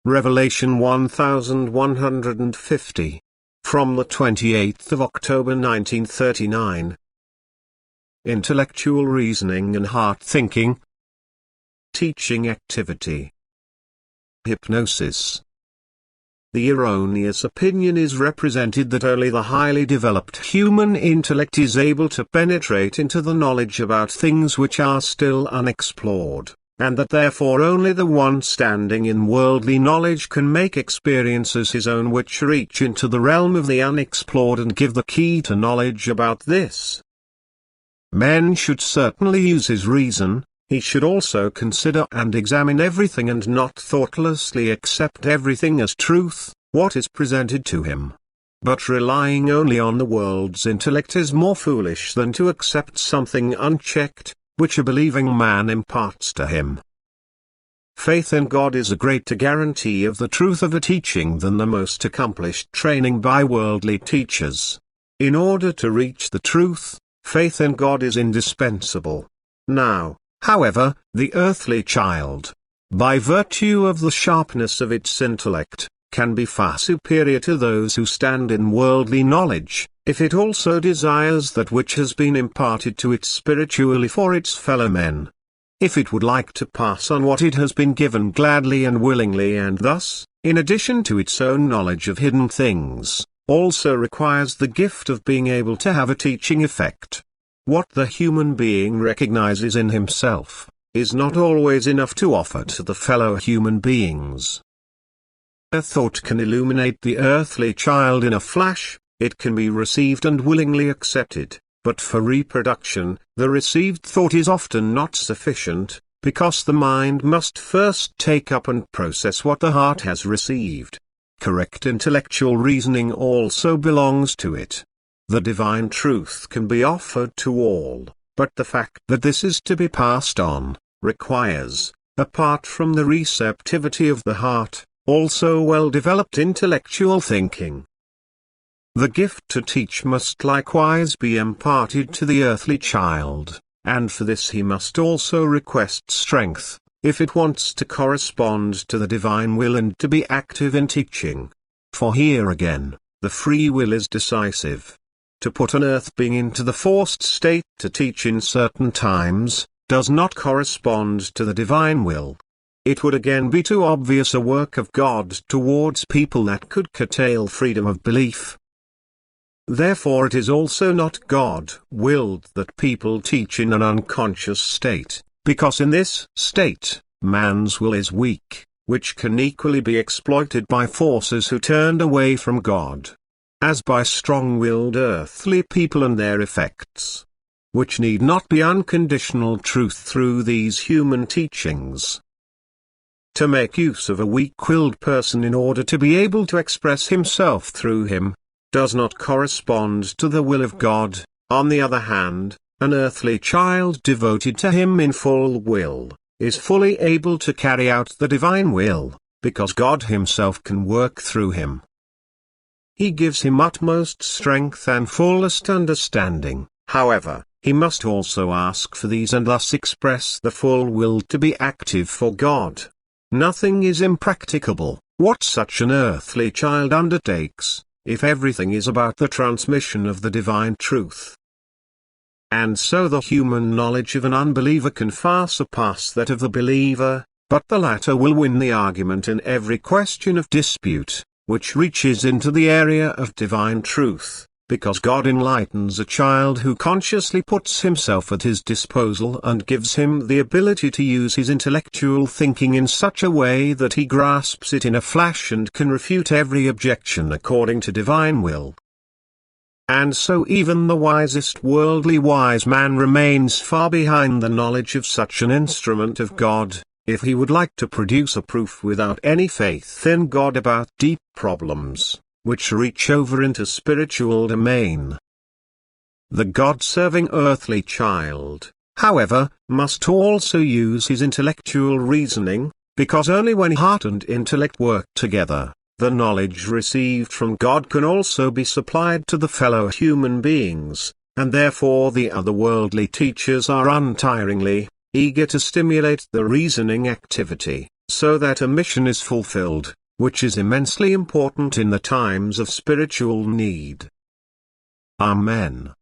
Revelation 1150. From the 28th of October 1939. Intellectual reasoning and heart thinking. Teaching activity. Hypnosis. The erroneous opinion is represented that only the highly developed human intellect is able to penetrate into the knowledge about things which are still unexplored, and that therefore only the one standing in worldly knowledge can make experiences his own which reach into the realm of the unexplored and give the key to knowledge about this. Man should certainly use his reason. He should also consider and examine everything and not thoughtlessly accept everything as truth, what is presented to him. But relying only on the world's intellect is more foolish than to accept something unchecked, which a believing man imparts to him. Faith in God is a greater guarantee of the truth of a teaching than the most accomplished training by worldly teachers. In order to reach the truth, faith in God is indispensable. Now, however, the earthly child, by virtue of the sharpness of its intellect, can be far superior to those who stand in worldly knowledge, if it also desires that which has been imparted to it spiritually for its fellow men. If it would like to pass on what it has been given gladly and willingly, and thus, in addition to its own knowledge of hidden things, also requires the gift of being able to have a teaching effect. What the human being recognizes in himself, is not always enough to offer to the fellow human beings. A thought can illuminate the earthly child in a flash, it can be received and willingly accepted, but for reproduction, the received thought is often not sufficient, because the mind must first take up and process what the heart has received. Correct intellectual reasoning also belongs to it. The divine truth can be offered to all, but the fact that this is to be passed on, requires, apart from the receptivity of the heart, also well-developed intellectual thinking. The gift to teach must likewise be imparted to the earthly child, and for this he must also request strength, if it wants to correspond to the divine will and to be active in teaching. For here again, the free will is decisive. To put an earth being into the forced state to teach in certain times, does not correspond to the divine will. It would again be too obvious a work of God towards people that could curtail freedom of belief. Therefore it is also not God-willed that people teach in an unconscious state, because in this state, man's will is weak, which can equally be exploited by forces who turned away from God, as by strong-willed earthly people and their effects, which need not be unconditional truth through these human teachings. To make use of a weak-willed person in order to be able to express himself through him, does not correspond to the will of God. On the other hand, an earthly child devoted to him in full will, is fully able to carry out the divine will, because God himself can work through him. He gives him utmost strength and fullest understanding. However, he must also ask for these and thus express the full will to be active for God. Nothing is impracticable, what such an earthly child undertakes, if everything is about the transmission of the divine truth. And so the human knowledge of an unbeliever can far surpass that of the believer, but the latter will win the argument in every question of dispute, which reaches into the area of divine truth, because God enlightens a child who consciously puts himself at his disposal and gives him the ability to use his intellectual thinking in such a way that he grasps it in a flash and can refute every objection according to divine will. And so even the wisest worldly wise man remains far behind the knowledge of such an instrument of God, if he would like to produce a proof without any faith in God about deep problems, which reach over into spiritual domain. The God-serving earthly child, however, must also use his intellectual reasoning, because only when heart and intellect work together, the knowledge received from God can also be supplied to the fellow human beings, and therefore the other worldly teachers are untiringly eager to stimulate the reasoning activity, so that a mission is fulfilled, which is immensely important in the times of spiritual need. Amen.